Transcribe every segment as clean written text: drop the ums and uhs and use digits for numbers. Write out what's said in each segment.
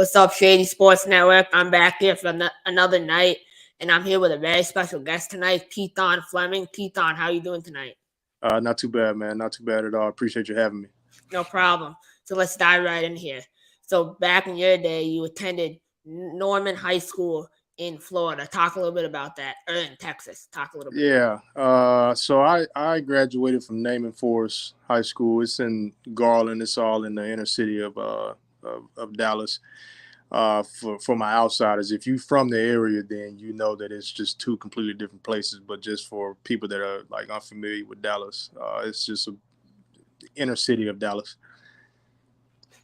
What's up, Shady Sports Network? I'm back here for another night, and I'm here with a very special guest tonight, Keithon Flemming. Keithon, how you doing tonight? Not too bad, man. Not too bad at all. Appreciate you having me. No problem. So let's dive right in here. So back in your day, you attended Norman High School in Florida. Talk a little bit about that. Or in Texas. Talk a little bit. Yeah. So I graduated from Naaman Forest High School. It's in Garland. It's all in the inner city of Dallas. For my outsiders, if you're from the area, then you know that it's just two completely different places. But just for people that are like unfamiliar with Dallas, it's just a inner city of Dallas.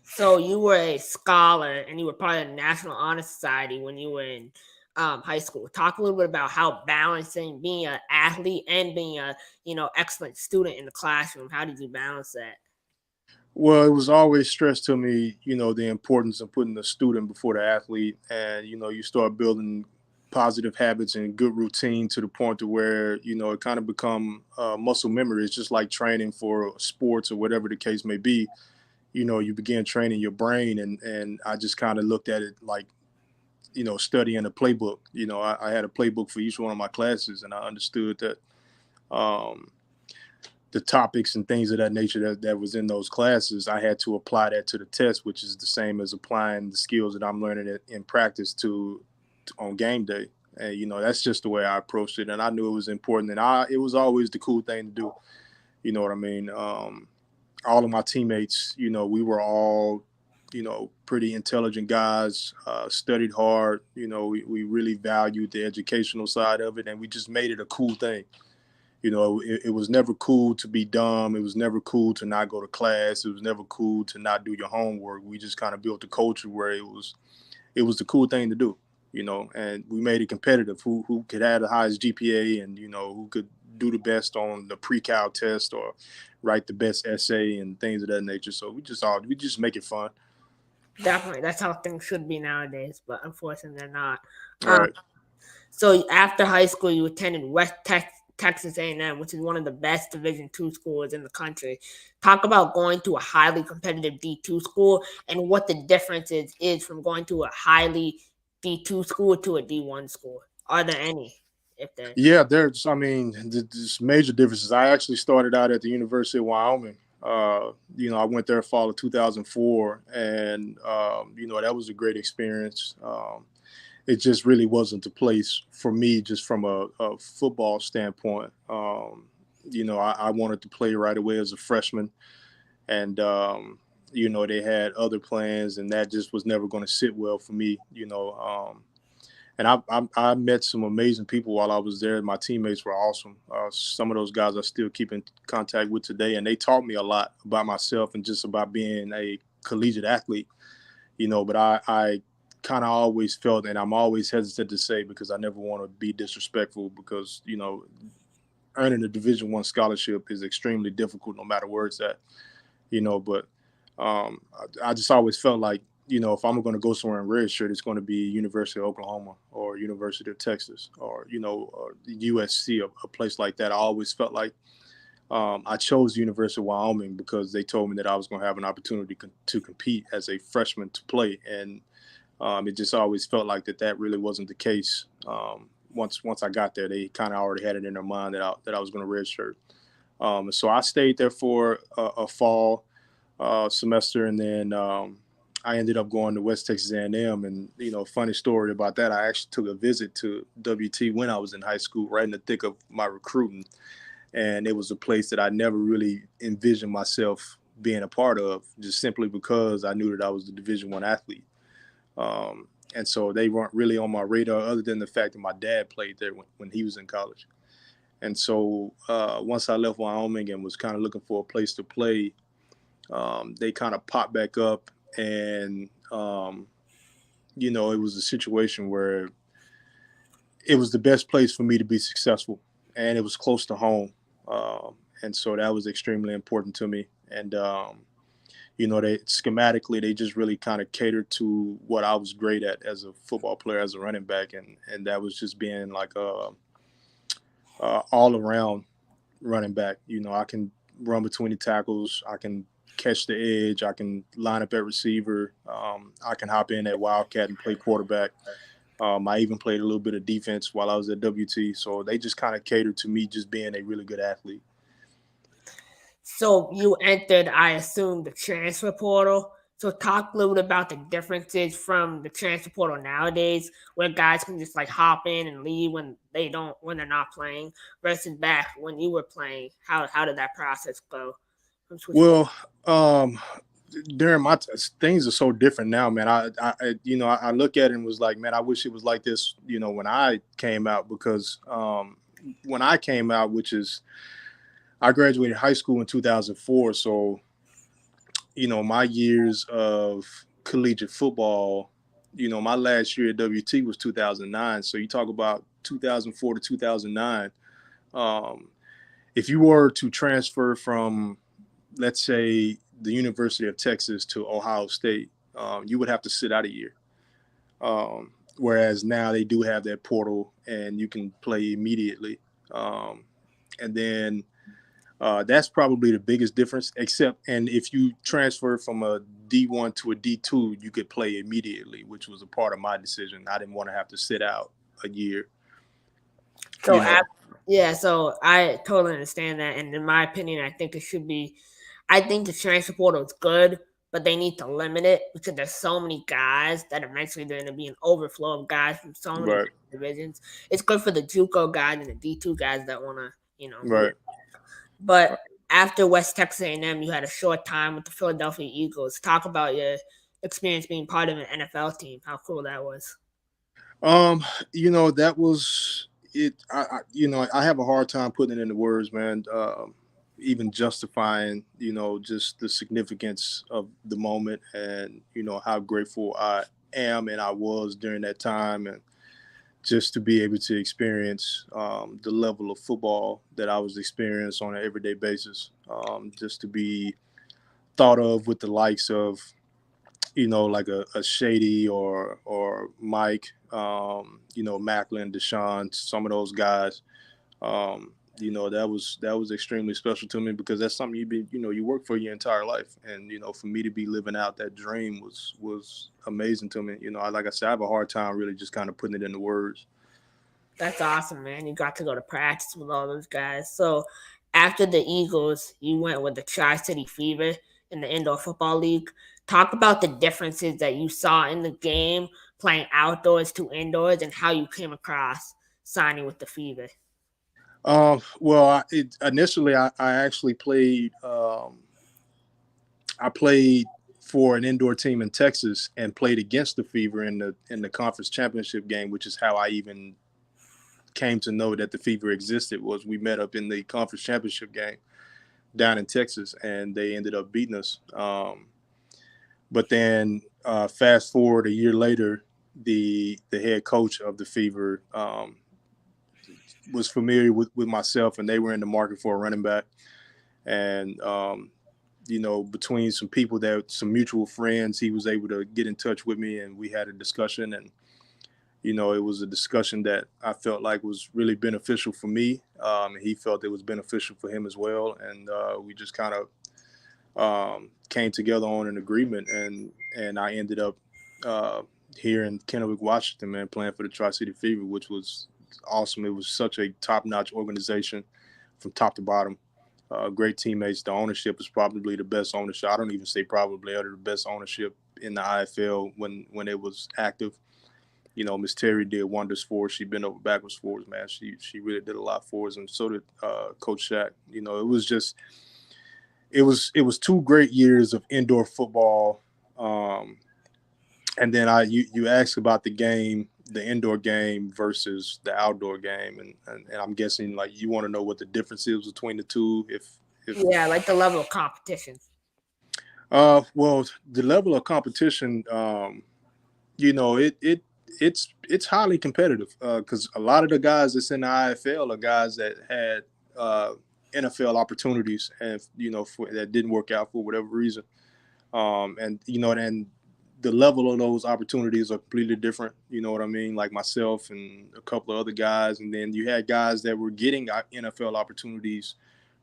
So you were a scholar, and you were part of the National Honor Society when you were in high school. Talk a little bit about how balancing being an athlete and being a excellent student in the classroom. How did you balance that? Well, it was always stressed to me, the importance of putting the student before the athlete. And, you start building positive habits and good routine to the point to where, it kind of become muscle memory. It's just like training for sports or whatever the case may be. You begin training your brain. And I just kind of looked at it like, studying a playbook. I had a playbook for each one of my classes, and I understood that the topics and things of that nature that was in those classes, I had to apply that to the test, which is the same as applying the skills that I'm learning in practice to on game day. And, that's just the way I approached it. And I knew it was important. And it was always the cool thing to do. You know what I mean? All of my teammates, we were all, pretty intelligent guys, studied hard. We really valued the educational side of it. And we just made it a cool thing. It was never cool to be dumb. It was never cool to not go to class. It was never cool to not do your homework. We just kind of built a culture where it was the cool thing to do, and we made it competitive. Who could have the highest GPA and, who could do the best on the pre-cal test or write the best essay and things of that nature. So we just make it fun. Definitely. That's how things should be nowadays, but unfortunately they're not. Right. So after high school, you attended Texas A&M, which is one of the best Division II schools in the country. Talk about going to a highly competitive D2 school and what the difference is from going to a highly D2 school to a D1 school. Are there any? Yeah, there's major differences. I actually started out at the University of Wyoming. I went there fall of 2004, and that was a great experience. It just really wasn't the place for me, just from a football standpoint. I wanted to play right away as a freshman, and they had other plans, and that just was never going to sit well for me. And I met some amazing people while I was there. My teammates were awesome. Some of those guys I still keep in contact with today, and they taught me a lot about myself and just about being a collegiate athlete. But I kind of always felt, and I'm always hesitant to say because I never want to be disrespectful, because earning a Division I scholarship is extremely difficult no matter where it's at. But I just always felt like, if I'm going to go somewhere in redshirt, it's going to be University of Oklahoma or University of Texas or, or USC, a place like that. I always felt like I chose University of Wyoming because they told me that I was going to have an opportunity to compete as a freshman to play. And it just always felt like that really wasn't the case. Once I got there, they kind of already had it in their mind that I was going to redshirt. So I stayed there for a fall semester, and then I ended up going to West Texas A&M. And, funny story about that, I actually took a visit to WT when I was in high school, right in the thick of my recruiting. And it was a place that I never really envisioned myself being a part of, just simply because I knew that I was the Division I athlete. And so they weren't really on my radar, other than the fact that my dad played there when he was in college. And so once I left Wyoming and was kind of looking for a place to play, they kind of popped back up. And, it was a situation where it was the best place for me to be successful, and it was close to home. And so that was extremely important to me. And, they schematically, they just really kind of catered to what I was great at as a football player, as a running back. And that was just being like all around running back. I can run between the tackles. I can catch the edge. I can line up at receiver. I can hop in at wildcat and play quarterback. I even played a little bit of defense while I was at WT. So they just kind of catered to me just being a really good athlete. So you entered, I assume, the transfer portal. So talk a little bit about the differences from the transfer portal nowadays, where guys can just like hop in and leave when they're not playing, versus back when you were playing. How did that process go? From switching over? Well, during my things are so different now, man. I look at it and was like, man, I wish it was like this, when I came out, because when I came out, I graduated high school in 2004, so my years of collegiate football, my last year at WT was 2009. So you talk about 2004 to 2009. Um, if you were to transfer from, let's say, the University of Texas to Ohio State, you would have to sit out a year. Whereas now they do have that portal and you can play immediately. And then that's probably the biggest difference. And if you transfer from a D1 to a D2, you could play immediately, which was a part of my decision. I didn't want to have to sit out a year. So yeah, so I totally understand that, and in my opinion, I think it should be. I think the transfer portal is good, but they need to limit it because there's so many guys that eventually they're going to be an overflow of guys from so many Right, divisions. It's good for the JUCO guys and the D2 guys that want to, right. But after West Texas A&M, you had a short time with the Philadelphia Eagles. Talk about your experience being part of an NFL team. How cool that was. That was it. I have a hard time putting it into words, man. Even justifying, just the significance of the moment and, how grateful I am and I was during that time. And just to be able to experience the level of football that I was experiencing on an everyday basis, just to be thought of with the likes of, like a Shady or Mike, Macklin, Deshaun, some of those guys. That was extremely special to me because that's something you work for your entire life, and for me to be living out that dream was amazing to me. Like I said, I have a hard time really just kind of putting it into words. That's awesome, man. You got to go to practice with all those guys. So after the Eagles, you went with the Tri-City Fever in the Indoor Football League. Talk about the differences that you saw in the game playing outdoors to indoors and how you came across signing with the Fever. Initially I actually played. I played for an indoor team in Texas and played against the Fever in the conference championship game, which is how I even came to know that the Fever existed. Was we met up in the conference championship game down in Texas, and they ended up beating us. But then fast forward a year later, the head coach of the Fever was familiar with myself, and they were in the market for a running back. And between some mutual friends, he was able to get in touch with me, and we had a discussion. And it was a discussion that I felt like was really beneficial for me. He felt it was beneficial for him as well, and we just kind of came together on an agreement. And I ended up here in Kennewick, Washington, man, playing for the Tri-City Fever, which was awesome. It was such a top-notch organization from top to bottom. Great teammates. The ownership is probably the best ownership. I don't even say probably, the best ownership in the IFL when it was active. Miss Terry did wonders for us. She bent over backwards for us, man. She really did a lot for us, and so did Coach Shaq. It was 2 great years of indoor football. And then you asked about the indoor game versus the outdoor game, and I'm guessing like you want to know what the difference is between the two. If Yeah, like the level of competition. well, the level of competition, it's highly competitive because a lot of the guys that's in the IFL are guys that had NFL opportunities and that didn't work out for whatever reason. And the level of those opportunities are completely different. You know what I mean? Like myself and a couple of other guys, and then you had guys that were getting NFL opportunities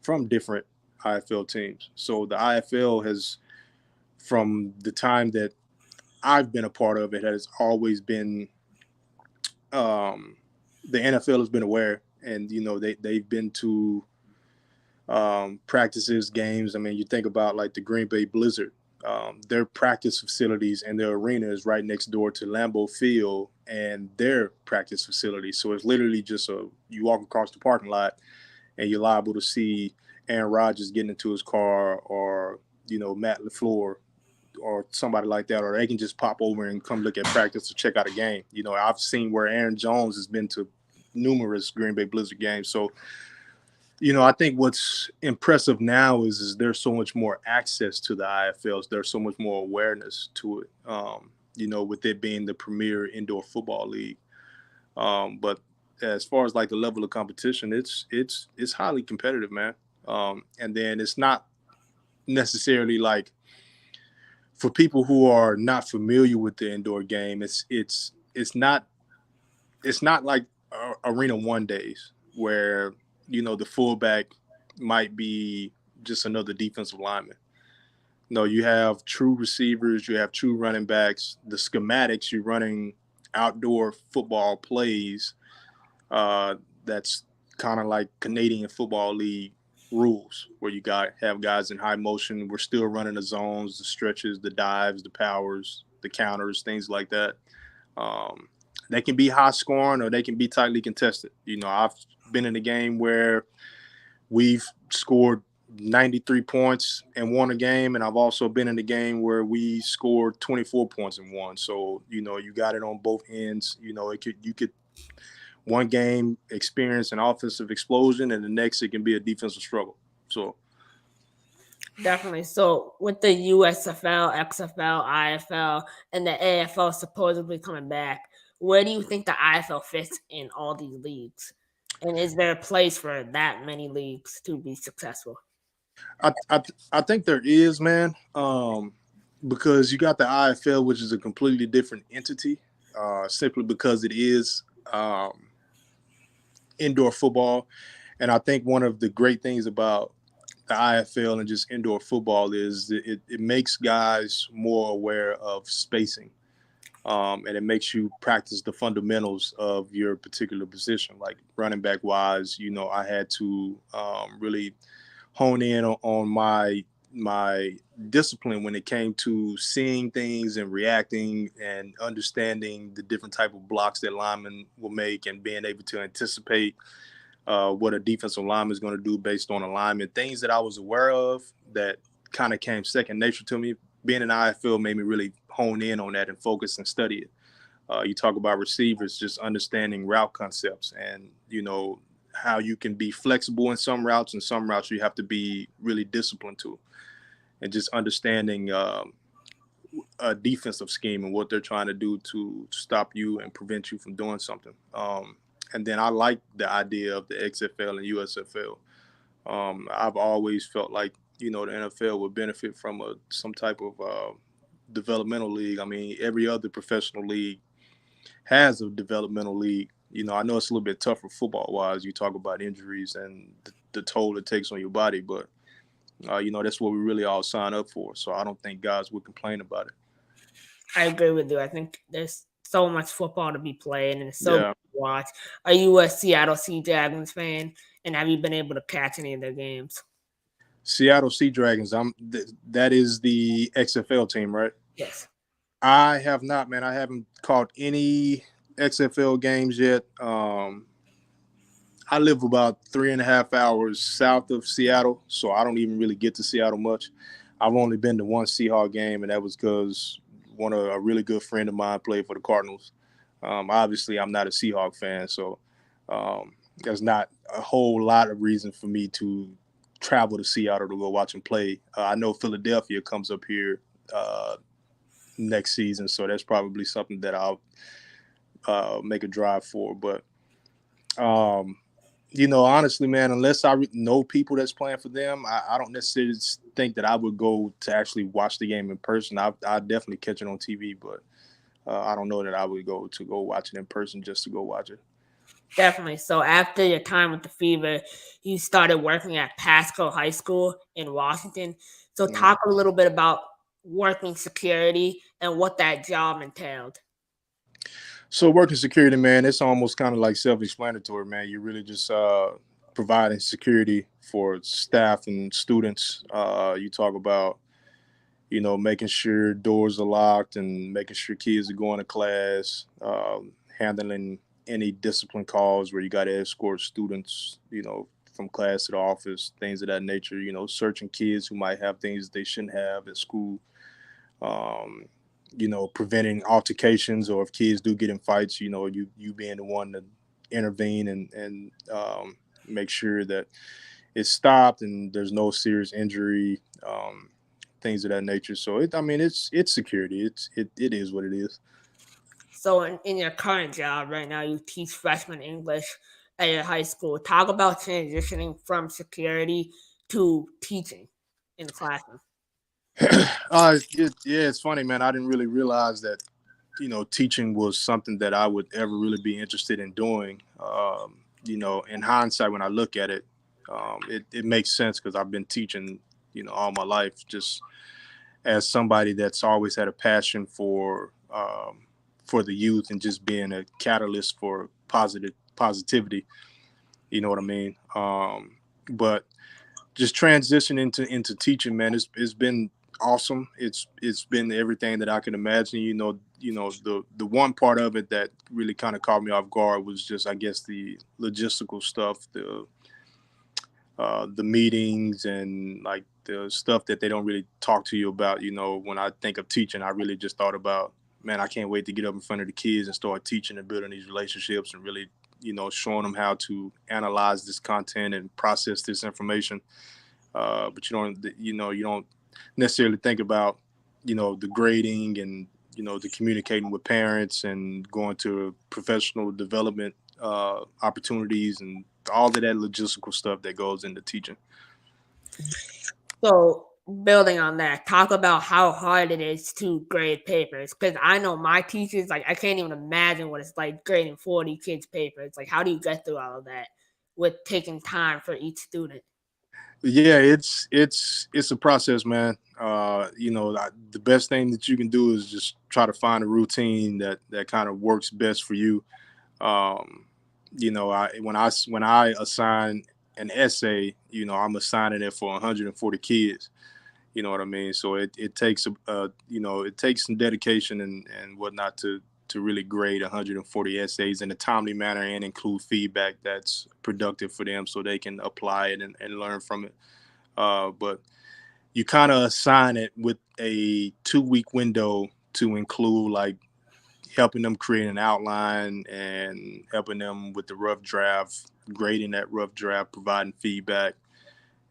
from different IFL teams. So the IFL has, from the time that I've been a part of it, has always been, um, the NFL has been aware, and they've been to practices, games. I mean, you think about like the Green Bay Blizzard. Their practice facilities and their arena is right next door to Lambeau Field and their practice facility. So it's literally just you walk across the parking lot and you're liable to see Aaron Rodgers getting into his car, or Matt LaFleur or somebody like that, or they can just pop over and come look at practice to check out a game. I've seen where Aaron Jones has been to numerous Green Bay Blizzard games. So I think what's impressive now is there's so much more access to the IFLs. There's so much more awareness to it. With it being the premier indoor football league. But as far as like the level of competition, it's highly competitive, man. And then it's not necessarily like, for people who are not familiar with the indoor game, it's not like Arena One days where the fullback might be just another defensive lineman. No, you have true receivers, you have true running backs. The schematics, you're running outdoor football plays. That's kind of like Canadian Football League rules, where you got have guys in high motion. We're still running the zones, the stretches, the dives, the powers, the counters, things like that. Um, they can be high scoring or they can be tightly contested. I've been in a game where we've scored 93 points and won a game, and I've also been in a game where we scored 24 points and won. So you got it on both ends. You could one game experience an offensive explosion, and the next it can be a defensive struggle. So Definitely. So with the USFL, XFL, IFL, and the AFL supposedly coming back, where do you think the IFL fits in all these leagues? And is there a place for that many leagues to be successful? I think there is, man, because you got the IFL, which is a completely different entity, simply because it is indoor football. And I think one of the great things about the IFL and just indoor football is that it makes guys more aware of spacing. And it makes you practice the fundamentals of your particular position. Like running back wise, I had to really hone in on my discipline when it came to seeing things and reacting and understanding the different type of blocks that linemen will make, and being able to anticipate what a defensive lineman is going to do based on alignment. Things that I was aware of that kind of came second nature to me. Being in the IFL made me really hone in on that and focus and study it. You talk about receivers, just understanding route concepts, and how you can be flexible in some routes, and some routes you have to be really disciplined to, and just understanding a defensive scheme and what they're trying to do to stop you and prevent you from doing something. And then I like the idea of the XFL and USFL. I've always felt like the NFL would benefit from some type of developmental league. I mean, every other professional league has a developmental league. I know it's a little bit tougher football wise. You talk about injuries and the toll it takes on your body, but that's what we really all sign up for. So I don't think guys would complain about it. I agree with you. I think there's so much football to be played, and it's so good Yeah, to watch. Are you a Seattle Sea Dragons fan? And have you been able to catch any of their games? Seattle Sea Dragons. That is the XFL team, right? Yes. I have not, man. I haven't caught any XFL games yet. I live about 3.5 hours south of Seattle, so I don't even really get to Seattle much. I've only been to one Seahawk game, and that was because a really good friend of mine played for the Cardinals. Obviously, I'm not a Seahawk fan, so there's not a whole lot of reason for me to travel to Seattle to go watch them play. I know Philadelphia comes up here next season, so that's probably something that I'll make a drive for. But um, honestly, man, unless I know people that's playing for them, I don't necessarily think that I would go to actually watch the game in person. I definitely catch it on TV, but I don't know that I would go watch it in person just to go watch it. Definitely. So after your time with the Fever, you started working at Pasco High School in Washington. So Mhm. talk a little bit about working security and what that job entailed. So working security, man, it's almost kind of like self-explanatory, man. You're really just providing security for staff and students. You talk about, making sure doors are locked and making sure kids are going to class, handling any discipline calls where you got to escort students, from class to the office, things of that nature. Searching kids who might have things they shouldn't have at school. Um, preventing altercations, or if kids do get in fights, you being the one to intervene and make sure that it's stopped and there's no serious injury, things of that nature. So it's security. It is what it is. So in your current job right now, you teach freshman English at your high school. Talk about transitioning from security to teaching in the classroom. Yeah, it's funny, man. I didn't really realize that teaching was something that I would ever really be interested in doing. In hindsight, when I look at it, it makes sense because I've been teaching, all my life, just as somebody that's always had a passion for the youth and just being a catalyst for positivity. You know what I mean? But just transitioning into teaching, man, it's been awesome. It's been everything that I can imagine. The one part of it that really kind of caught me off guard was just, I guess, the logistical stuff, the meetings and like the stuff that they don't really talk to you about. When I think of teaching, I really just thought about, man, I can't wait to get up in front of the kids and start teaching and building these relationships and really, showing them how to analyze this content and process this information. But you don't necessarily think about, the grading and, the communicating with parents and going to professional development opportunities and all of that logistical stuff that goes into teaching. So building on that, talk about how hard it is to grade papers. Because I know my teachers, like I can't even imagine what it's like grading 40 kids' papers. Like, how do you get through all of that with taking time for each student? Yeah, it's a process, man. The best thing that you can do is just try to find a routine that kind of works best for you. Um, when I assign an essay, I'm assigning it for 140 kids. You know what I mean? So it takes it takes some dedication and whatnot to really grade 140 essays in a timely manner and include feedback that's productive for them so they can apply it and learn from it. But you kind of assign it with a 2 week window to include like helping them create an outline and helping them with the rough draft, grading that rough draft, providing feedback.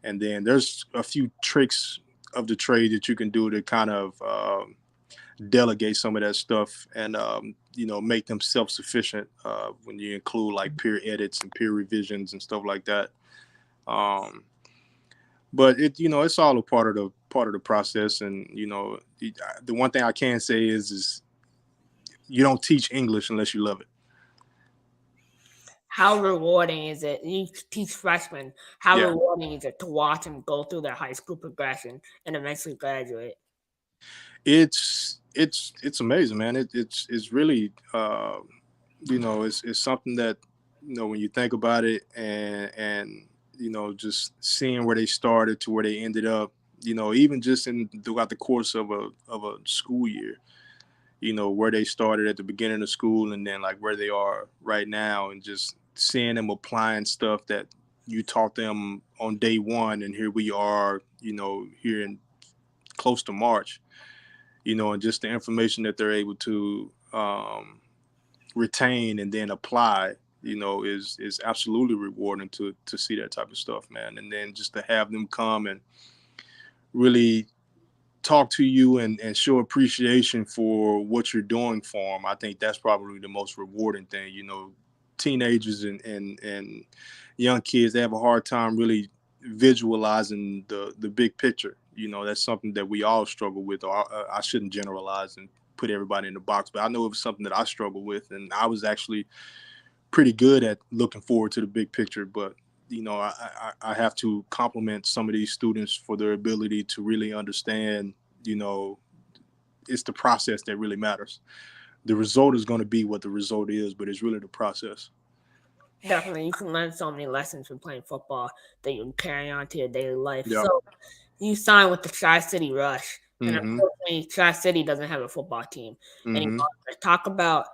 And then there's a few tricks of the trade that you can do to kind of delegate some of that stuff and make them self-sufficient when you include like peer edits and peer revisions and stuff like that. Um, but it's all a part of the process. And the one thing I can say is you don't teach English unless you love it. How rewarding is it? You teach freshmen. How Yeah, rewarding is it to watch them go through their high school progression and eventually graduate? it's amazing, man. It's really it's something that when you think about it and just seeing where they started to where they ended up, even just in throughout the course of a school year, where they started at the beginning of school and then like where they are right now, and just seeing them applying stuff that you taught them on day one, and here we are, here in close to March, and just the information that they're able to retain and then apply, is absolutely rewarding to see that type of stuff, man. And then just to have them come and really talk to you and show appreciation for what you're doing for them, I think that's probably the most rewarding thing. Teenagers and young kids, they have a hard time really visualizing the big picture. That's something that we all struggle with, or I shouldn't generalize and put everybody in the box, but I know it was something that I struggled with, and I was actually pretty good at looking forward to the big picture, but I have to compliment some of these students for their ability to really understand, you know, it's the process that really matters. The result is going to be what the result is, but it's really the process. Definitely, you can learn so many lessons from playing football that you can carry on to your daily life. Yeah. So, you signed with the Tri-City Rush, and Mm-hmm. unfortunately, Tri-City doesn't have a football team anymore. Mm-hmm. Talk about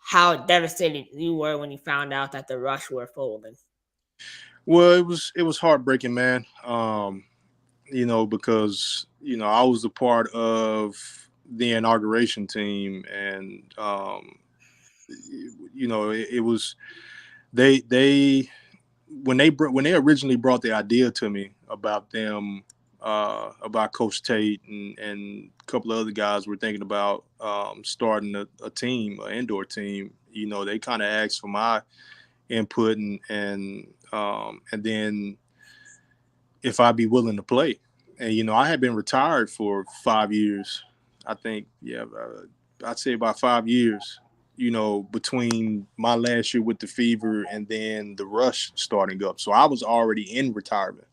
how devastated you were when you found out that the Rush were folding. Well, it was heartbreaking, man. Because I was a part of the inauguration team, and it was they when they originally brought the idea to me about them about Coach Tate and a couple of other guys were thinking about starting a team, an indoor team. They kind of asked for my input and then if I'd be willing to play. And I had been retired for 5 years. I think, yeah, I'd say about 5 years. Between my last year with the Fever and then the Rush starting up, so I was already in retirement,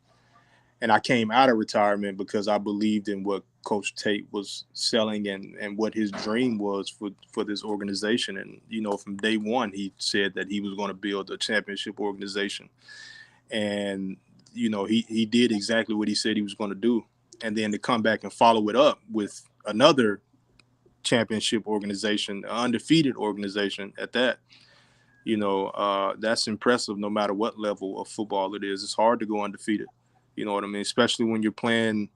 and I came out of retirement because I believed in what Coach Tate was selling and what his dream was for this organization. And from day one, he said that he was going to build a championship organization, and he did exactly what he said he was going to do. And then to come back and follow it up with another championship organization, an undefeated organization at that, that's impressive no matter what level of football it is. It's hard to go undefeated. You know what I mean? Especially when you're playing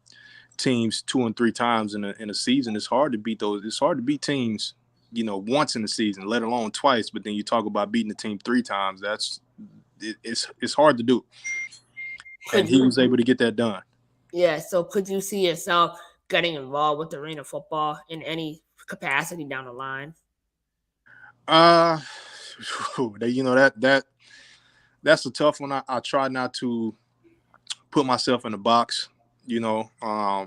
teams 2 and 3 times in a season. It's hard to beat those. It's hard to beat teams, once in the season, let alone twice. But then you talk about beating the team 3 times. It's hard to do. And Could he you, was able to get that done. yeah, so could you see yourself getting involved with arena football in any capacity down the line? Uh, that's a tough one. I try not to put myself in a box, and I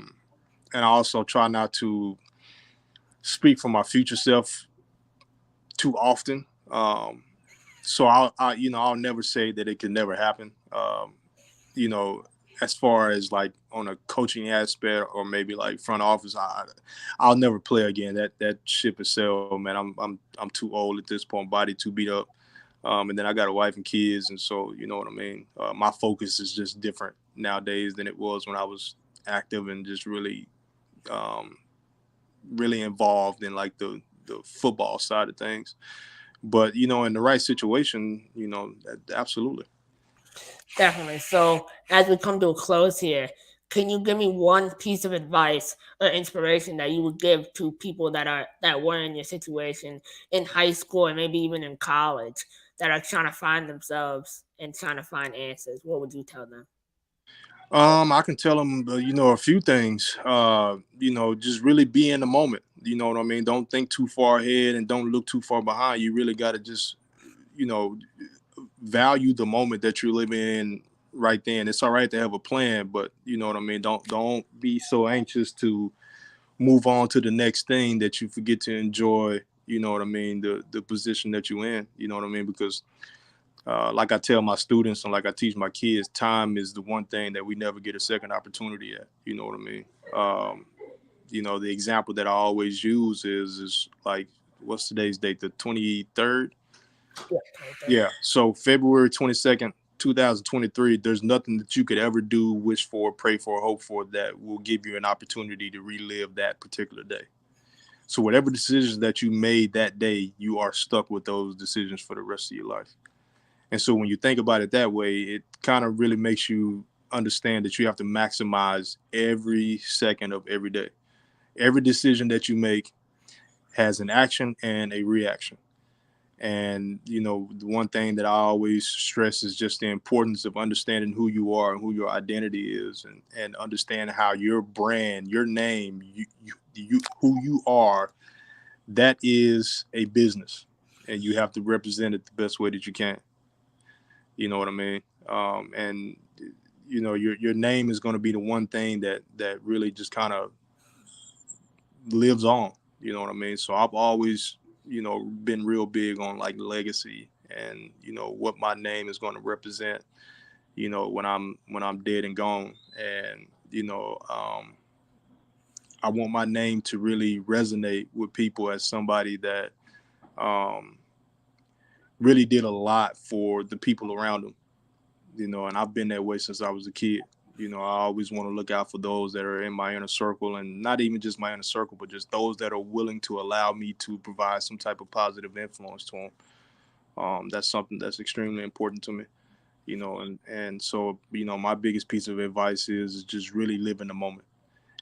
also try not to speak for my future self too often. So I'll never say that it can never happen. You know, as far as like on a coaching aspect or maybe like front office, I'll never play again. That ship is sailed, man. I'm too old at this point, body too beat up. And then I got a wife and kids, and so you know what I mean. My focus is just different nowadays than it was when I was active and just um, really involved in like the football side of things. But in the right situation, absolutely. Definitely. So, as we come to a close here, can you give me one piece of advice or inspiration that you would give to people that were in your situation in high school and maybe even in college that are trying to find themselves and trying to find answers? What would you tell them? I can tell them, a few things. Just really be in the moment. You know what I mean? Don't think too far ahead and don't look too far behind. You really got to just, you know, value the moment that you're living in right then. It's all right to have a plan, but you know what I mean. Don't be so anxious to move on to the next thing that you forget to enjoy. You know what I mean? The position that you're in. You know what I mean? Because like I tell my students and like I teach my kids, time is the one thing that we never get a second opportunity at. You know what I mean? Um, the example that I always use is like, what's today's date? The 23rd. Yeah, 23rd. Yeah. So February 22nd, 2023. There's nothing that you could ever do, wish for, pray for, hope for that will give you an opportunity to relive that particular day. So whatever decisions that you made that day, you are stuck with those decisions for the rest of your life. And so when you think about it that way, it kind of really makes you understand that you have to maximize every second of every day. Every decision that you make has an action and a reaction. And, the one thing that I always stress is just the importance of understanding who you are and who your identity is and understand how your brand, your name, who you are, that is a business. And you have to represent it the best way that you can. You know what I mean? And your name is going to be the one thing that really just kind of lives on. You know what I mean? So I've always been real big on like legacy and what my name is going to represent, when I'm dead and gone. And I want my name to really resonate with people as somebody that um, really did a lot for the people around them. And I've been that way since I was a kid. I always want to look out for those that are in my inner circle, and not even just my inner circle, but just those that are willing to allow me to provide some type of positive influence to them. That's something that's extremely important to me. And so my biggest piece of advice is just really live in the moment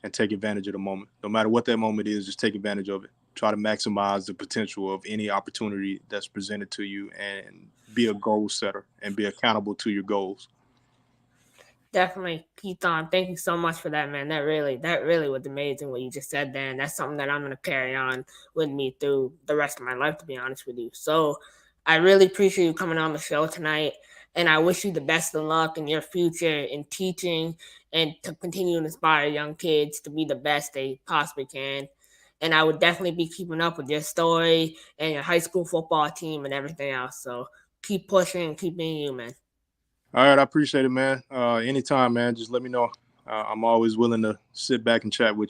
and take advantage of the moment. No matter what that moment is, just take advantage of it. Try to maximize the potential of any opportunity that's presented to you, and be a goal setter and be accountable to your goals. Definitely, Keithon. Thank you so much for that, man. That really was amazing what you just said there, and that's something that I'm gonna carry on with me through the rest of my life. To be honest with you, so I really appreciate you coming on the show tonight, and I wish you the best of luck in your future in teaching and to continue to inspire young kids to be the best they possibly can. And I would definitely be keeping up with your story and your high school football team and everything else. So keep pushing and keep being you, man. All right, I appreciate it, man. Anytime, man. Just let me know. I'm always willing to sit back and chat with you.